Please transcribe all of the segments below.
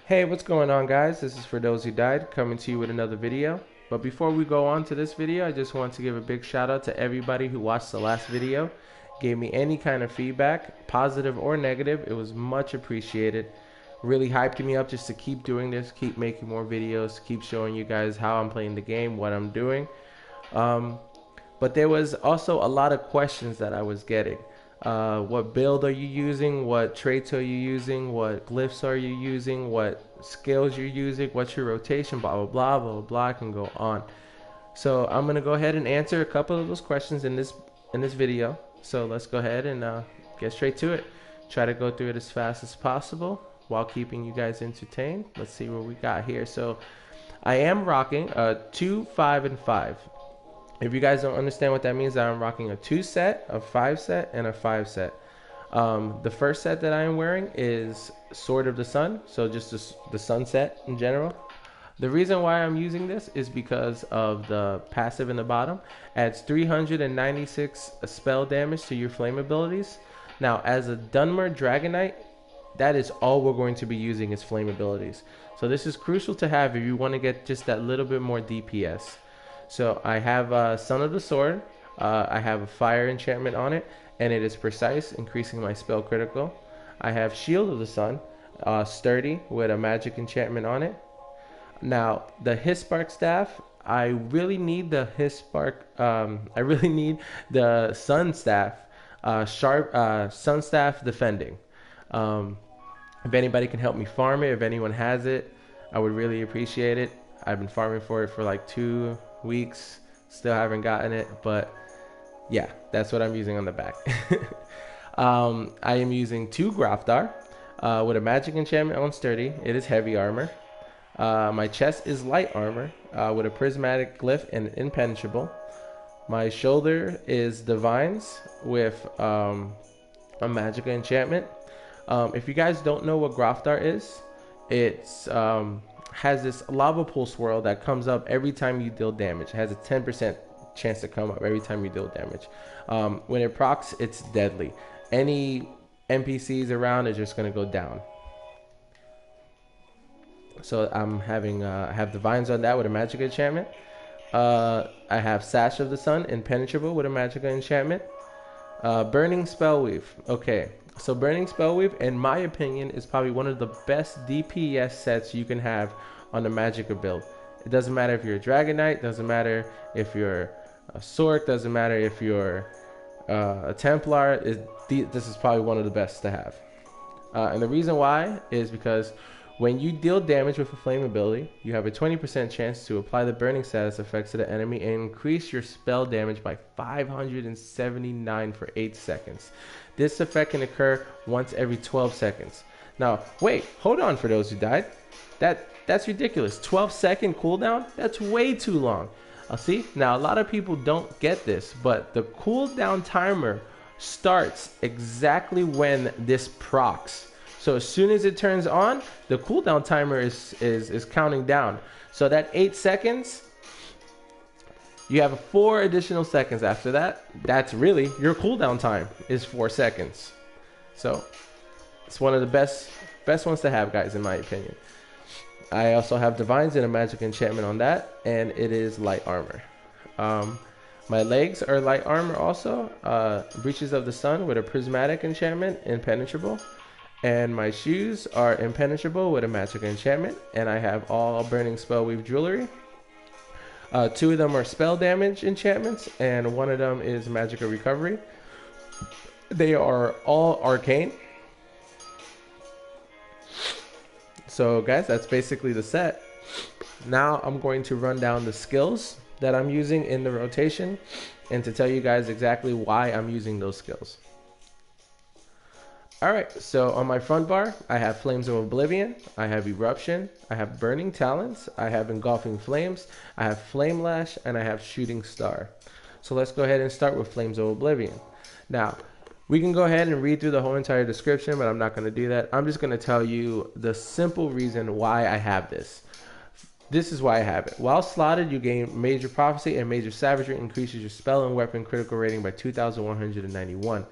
Hey, what's going on, guys? This is For Those Who Died, coming to you with another video. But before we go on to this video, I just want to give a big shout out to everybody who watched the last video, gave me any kind of feedback, positive or negative. It was much appreciated. Really hyped me up just to keep doing this, keep making more videos, keep showing you guys how I'm playing the game, what I'm doing. Um, but there was also a lot of questions that I was getting. What build are you using? What traits are you using? What glyphs are you using? What skills you're using? What's your rotation? Blah blah blah blah blah. I can go on. So I'm gonna go ahead and answer a couple of those questions in this video. So let's go ahead and get straight to it. Try to go through it as fast as possible while keeping you guys entertained. Let's see what we got here. So I am rocking a 2, 5, and 5. If you guys don't understand what that means, I'm rocking a 2 set, a 5 set, and a 5 set. The first set that I am wearing is Sword of the Sun, so just the sunset in general. The reason why I'm using this is because of the passive in the bottom. Adds 396 spell damage to your flame abilities. Now, as a Dunmer Dragonite, that is all we're going to be using is flame abilities. So this is crucial to have if you want to get just that little bit more DPS. So I have Son of the Sword. I have a fire enchantment on it, and it is precise, increasing my spell critical. I have Shield of the Sun, sturdy, with a magic enchantment on it. Now the Hispark staff, I really need the Hispark. I really need the Sun staff, Sun staff defending. If anybody can help me farm it, if anyone has it, I would really appreciate it. I've been farming for it for like 2 weeks, still haven't gotten it, but yeah, that's what I'm using on the back. I am using 2 Grafdar with a magic enchantment on sturdy. It is heavy armor. My chest is light armor with a prismatic glyph and impenetrable. My shoulder is divines with a magic enchantment. If you guys don't know what Grafdar is, it's has this lava pool swirl that comes up every time you deal damage. It has a 10% chance to come up every time you deal damage. When it procs, it's deadly. Any NPCs around is just going to go down. So I'm having I have Divines on that with a magic enchantment. I have Sash of the Sun, impenetrable with a magic enchantment. Burning Spellweave. Okay, so Burning Spellweave, in my opinion, is probably one of the best DPS sets you can have on the Magicka build. It doesn't matter if you're a Dragonite, doesn't matter if you're a Sorc, doesn't matter if you're a Templar. This is probably one of the best to have. And the reason why is because when you deal damage with a flame ability, you have a 20% chance to apply the burning status effects to the enemy and increase your spell damage by 579 for 8 seconds. This effect can occur once every 12 seconds. Now, wait, hold on, For Those Who Died. That's ridiculous. 12-second cooldown? That's way too long. See, now a lot of people don't get this, but the cooldown timer starts exactly when this procs. So as soon as it turns on, the cooldown timer is counting down. So that 8 seconds, you have 4 additional seconds after that. That's really your cooldown time is 4 seconds. So it's one of the best ones to have, guys, in my opinion. I also have Divines and a magic enchantment on that, and it is light armor. My legs are light armor also. Breaches of the Sun with a prismatic enchantment, impenetrable. And my shoes are impenetrable with a magic enchantment, and I have all burning spellweave jewelry. 2 of them are spell damage enchantments, and 1 of them is magical recovery. They are all arcane. So guys, that's basically the set. Now I'm going to run down the skills that I'm using in the rotation and to tell you guys exactly why I'm using those skills. Alright, so on my front bar, I have Flames of Oblivion, I have Eruption, I have Burning Talons, I have Engulfing Flames, I have Flame Lash, and I have Shooting Star. So let's go ahead and start with Flames of Oblivion. Now, we can go ahead and read through the whole entire description, but I'm not going to do that. I'm just going to tell you the simple reason why I have this. This is why I have it. While slotted, you gain Major Prophecy and Major Savagery, increases your spell and weapon critical rating by 2,191.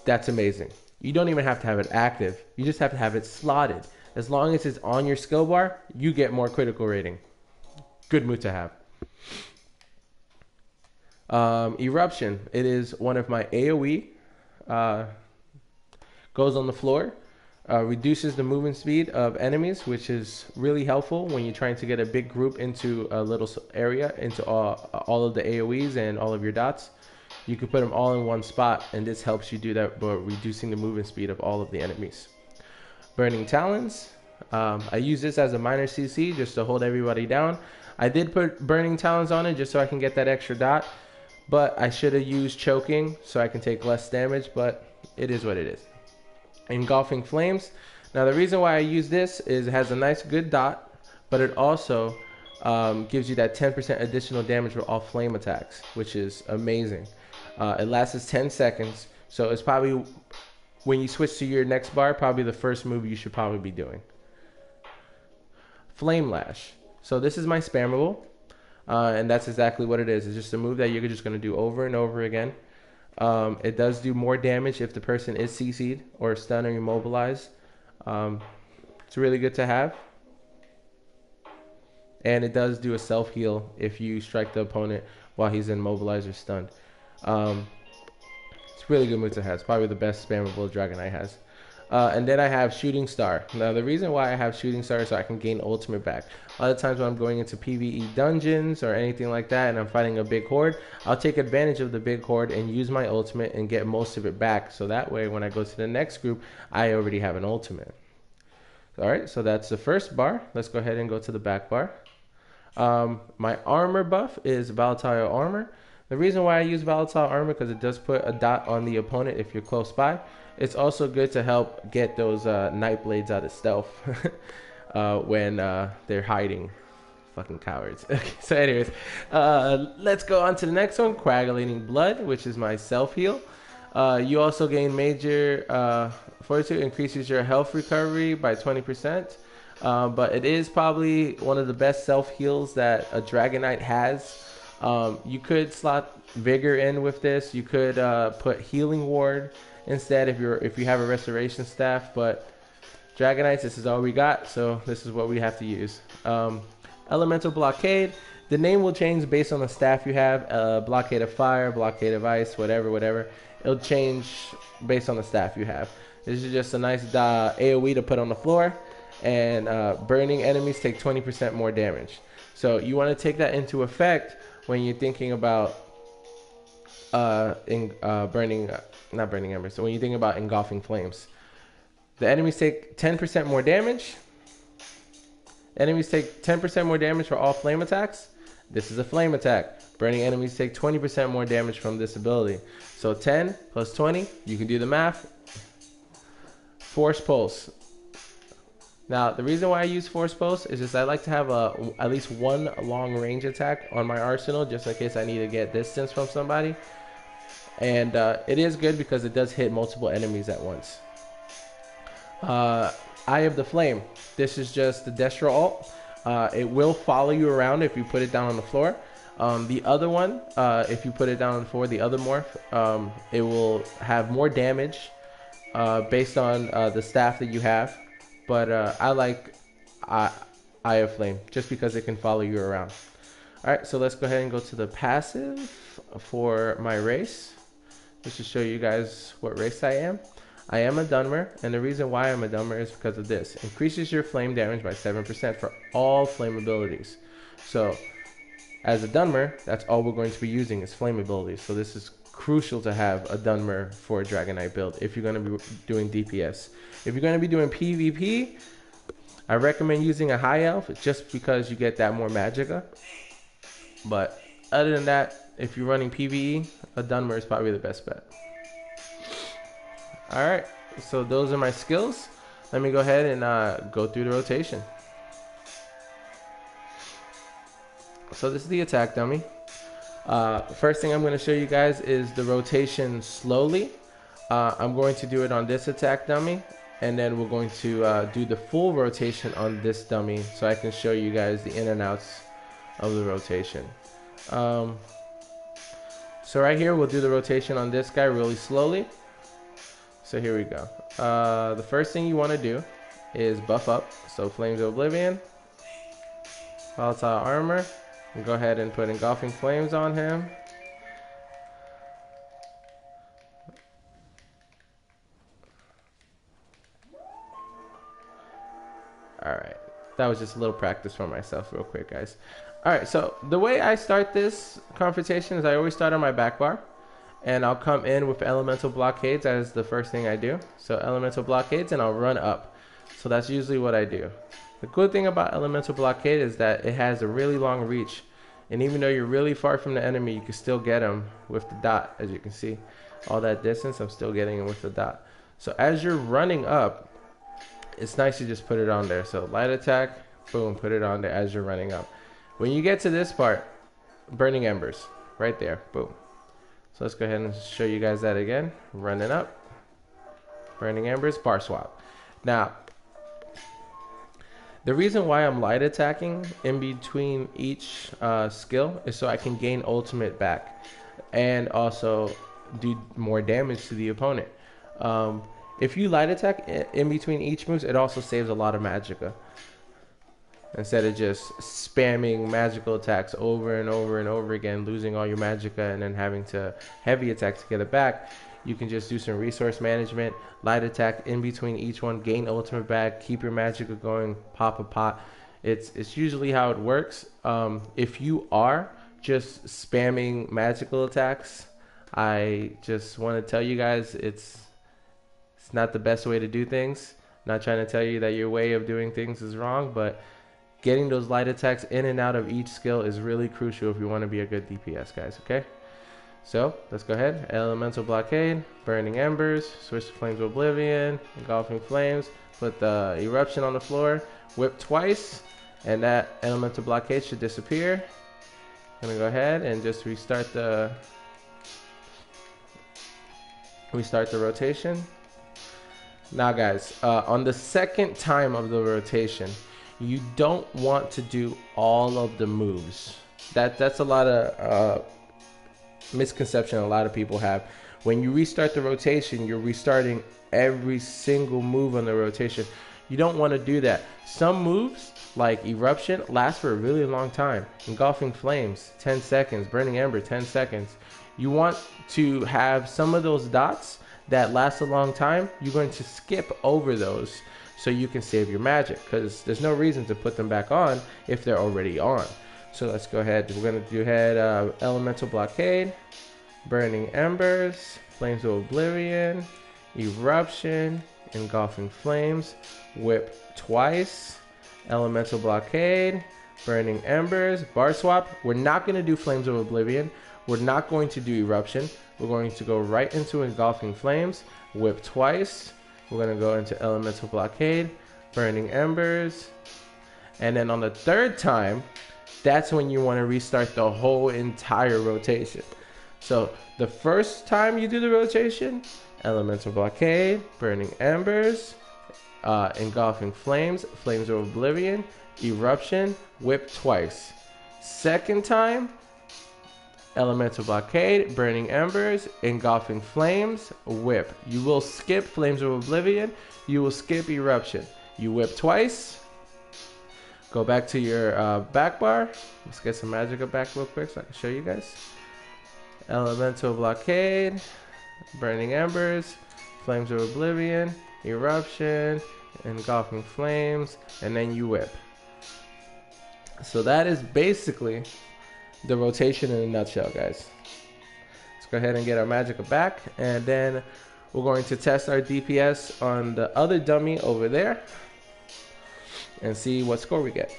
That's amazing. You don't even have to have it active. You just have to have it slotted. As long as it's on your skill bar, you get more critical rating. Good move to have. Eruption. It is one of my AoE. Goes on the floor. Reduces the movement speed of enemies, which is really helpful when you're trying to get a big group into a little area, into all of the AoEs and all of your dots. You can put them all in one spot, and this helps you do that by reducing the movement speed of all of the enemies. Burning Talons. I use this as a minor CC just to hold everybody down. I did put Burning Talons on it just so I can get that extra dot, but I should have used Choking so I can take less damage, but it is what it is. Engulfing Flames. Now the reason why I use this is it has a nice good dot, but it also gives you that 10% additional damage for all flame attacks, which is amazing. It lasts 10 seconds, so it's probably, when you switch to your next bar, probably the first move you should probably be doing. Flame Lash. So this is my spammable, and that's exactly what it is. It's just a move that you're just going to do over and over again. It does do more damage if the person is CC'd or stunned or immobilized. It's really good to have. And it does do a self-heal if you strike the opponent while he's immobilized or stunned. It's really good move to have. It's probably the best spammable Dragon Knight has. And then I have Shooting Star. Now the reason why I have Shooting Star is so I can gain ultimate back. A lot of times when I'm going into PvE dungeons or anything like that and I'm fighting a big horde, I'll take advantage of the big horde and use my ultimate and get most of it back. So that way when I go to the next group, I already have an ultimate. Alright, so that's the first bar. Let's go ahead and go to the back bar. My armor buff is Volatile Armor. The reason why I use Volatile Armor because it does put a dot on the opponent if you're close by. It's also good to help get those Night Blades out of stealth when they're hiding. Fucking cowards. Okay, so anyways, let's go on to the next one, Coagulating Blood, which is my self-heal. You also gain Major Fortitude, increases your health recovery by 20%. But it is probably one of the best self-heals that a Dragon Knight has. You could slot Vigor in with this. You could put Healing Ward instead if you have a Restoration Staff. But Dragon Knights, this is all we got, so this is what we have to use. Elemental Blockade. The name will change based on the staff you have. Blockade of Fire, Blockade of Ice, whatever. It'll change based on the staff you have. This is just a nice AoE to put on the floor. And burning enemies take 20% more damage. So you want to take that into effect when you're thinking about not burning embers. So when you think about engulfing flames, the enemies take 10% more damage. Enemies take 10% more damage for all flame attacks. This is a flame attack. Burning enemies take 20% more damage from this ability. So 10 plus 20, you can do the math. Force Pulse. Now, the reason why I use Force Pulse is just I like to have at least one long range attack on my arsenal, just in case I need to get distance from somebody. And it is good because it does hit multiple enemies at once. Eye of the Flame. This is just the Destro ult. It will follow you around if you put it down on the floor. The other one, if you put it down on the floor, the other morph, it will have more damage based on the staff that you have. But I like Eye of Flame just because it can follow you around. Alright, so let's go ahead and go to the passive for my race. Just to show you guys what race I am. I am a Dunmer, and the reason why I'm a Dunmer is because of this. Increases your flame damage by 7% for all flame abilities. So, as a Dunmer, that's all we're going to be using is flame abilities. So this is crucial to have a Dunmer for a Dragon Knight build if you're going to be doing DPS. If you're going to be doing PvP, I recommend using a High Elf just because you get that more Magicka. But other than that, if you're running PvE, a Dunmer is probably the best bet. Alright, so those are my skills. Let me go ahead and go through the rotation. So this is the attack dummy. First thing I'm going to show you guys is the rotation slowly. I'm going to do it on this attack dummy, and then we're going to do the full rotation on this dummy so I can show you guys the in and outs of the rotation. So right here we'll do the rotation on this guy really slowly. So here we go. The first thing you want to do is buff up. So Flames of Oblivion, Volatile Armor. We'll go ahead and put Engulfing Flames on him. Alright, that was just a little practice for myself real quick, guys. Alright, so the way I start this confrontation is I always start on my back bar. And I'll come in with Elemental Blockades as the first thing I do. So Elemental Blockades, and I'll run up. So that's usually what I do. The good thing about Elemental Blockade is that it has a really long reach. And even though you're really far from the enemy, you can still get him with the dot. As you can see, all that distance, I'm still getting him with the dot. So as you're running up, it's nice to just put it on there. So light attack, boom, put it on there as you're running up. When you get to this part, Burning Embers, right there, boom. So let's go ahead and show you guys that again. Running up, Burning Embers, bar swap. Now, the reason why I'm light attacking in between each skill is so I can gain ultimate back and also do more damage to the opponent. If you light attack in between each moves, it also saves a lot of magicka. Instead of just spamming magical attacks over and over and over again, losing all your magicka and then having to heavy attack to get it back, you can just do some resource management, light attack in between each one, gain ultimate back, keep your magicka going, pop a pot. It's usually how it works. If you are just spamming magical attacks, I just want to tell you guys it's not the best way to do things. I'm not trying to tell you that your way of doing things is wrong, but getting those light attacks in and out of each skill is really crucial if you want to be a good DPS, guys, okay? So, let's go ahead. Elemental Blockade, Burning Embers, switch to Flames of Oblivion, Engulfing Flames, put the Eruption on the floor, whip twice, and that Elemental Blockade should disappear. I'm gonna go ahead and just restart the rotation. Now, guys, on the second time of the rotation, you don't want to do all of the moves. That's a lot of misconception a lot of people have. When you restart the rotation, you're restarting every single move on the rotation. You don't want to do that. Some moves, like Eruption, last for a really long time. Engulfing Flames, 10 seconds. Burning Ember, 10 seconds. You want to have some of those dots that last a long time. You're going to skip over those so you can save your magic, because there's no reason to put them back on if they're already on. So let's go ahead. We're going to do Elemental Blockade, Burning Embers, Flames of Oblivion, Eruption, Engulfing Flames, whip twice, Elemental Blockade, Burning Embers, bar swap. We're not going to do Flames of Oblivion. We're not going to do Eruption. We're going to go right into Engulfing Flames, whip twice. We're going to go into Elemental Blockade, Burning Embers. And then on the third time, that's when you want to restart the whole entire rotation. So the first time you do the rotation, Elemental Blockade, Burning Embers, Engulfing Flames, Flames of Oblivion, Eruption, whip twice. Second time, Elemental Blockade, Burning Embers, Engulfing Flames, whip. You will skip Flames of Oblivion. You will skip Eruption. You whip twice. Go back to your back bar. Let's get some magicka back real quick so I can show you guys. Elemental Blockade, Burning Embers, Flames of Oblivion, Eruption, Engulfing Flames, and then you whip. So that is basically the rotation in a nutshell, guys. Let's go ahead and get our magicka back, and then we're going to test our DPS on the other dummy over there and see what score we get.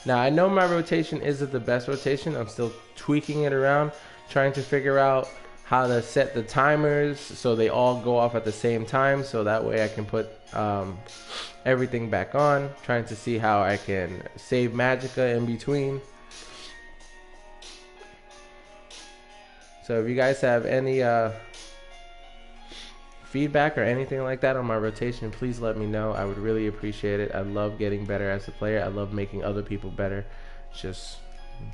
Now, I know my rotation isn't the best rotation. I'm still tweaking it around, trying to figure out how to set the timers so they all go off at the same time, so that way I can put everything back on, trying to see how I can save magicka in between. So if you guys have any feedback or anything like that on my rotation, please let me know. I would really appreciate it. I love getting better as a player. I love making other people better. It's just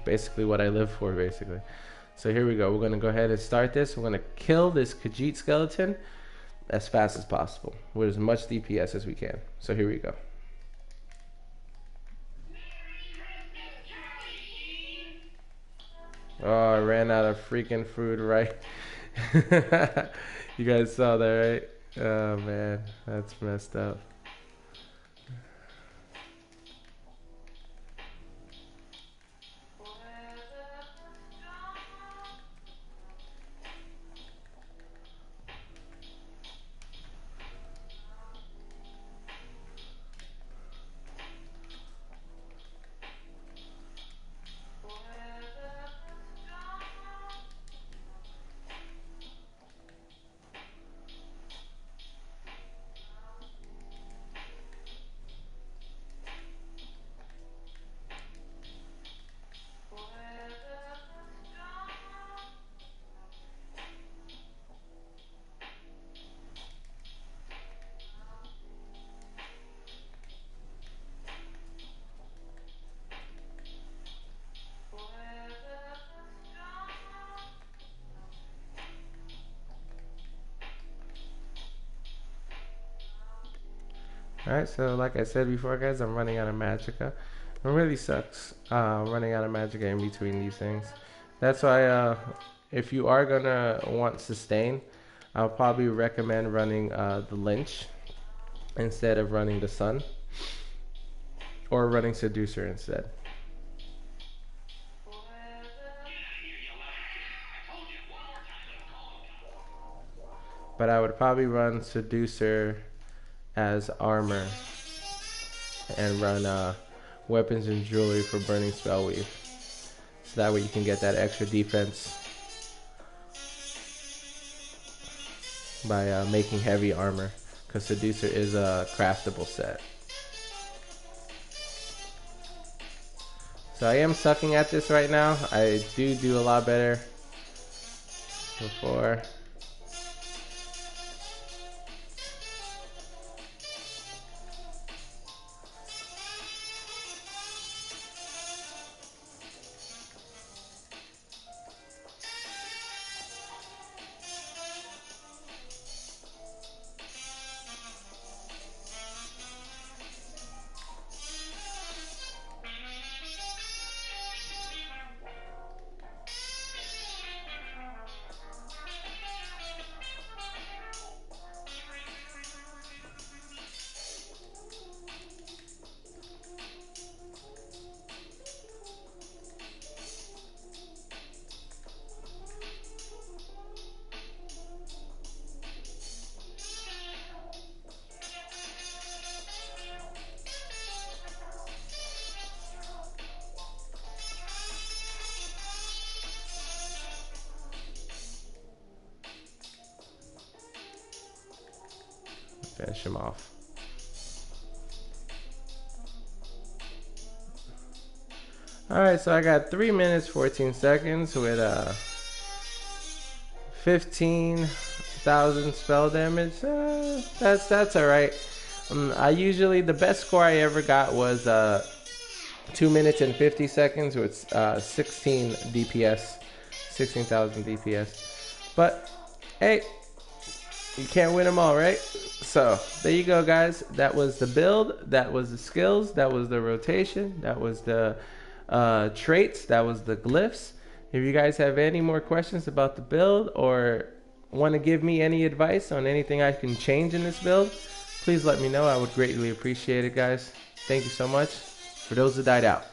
basically what I live for, basically. So here we go. We're going to go ahead and start this. We're going to kill this Khajiit skeleton as fast as possible with as much DPS as we can. So here we go. Oh, I ran out of freaking food, right? You guys saw that, right? Oh man, that's messed up. Alright, so like I said before, guys, I'm running out of magicka. It really sucks running out of magicka in between these things. That's why if you are gonna want sustain, I'll probably recommend running the Lynch instead of running the Sun, or running Seducer instead. But I would probably run Seducer as armor and run weapons and jewelry for burning spell weave, so that way you can get that extra defense by making heavy armor, because Seducer is a craftable set. So I am sucking at this right now. I do a lot better before. Finish him off. Alright, so I got 3 minutes 14 seconds with 15,000 spell damage. That's alright. I usually, the best score I ever got was 2 minutes and 50 seconds with 16 DPS, 16,000 DPS. But hey, you can't win them all, right? So there you go, guys. That was the build, that was the skills, that was the rotation, that was the traits, that was the glyphs. If you guys have any more questions about the build, or want to give me any advice on anything I can change in this build, please let me know. I would greatly appreciate it, guys. Thank you so much. For those that died out.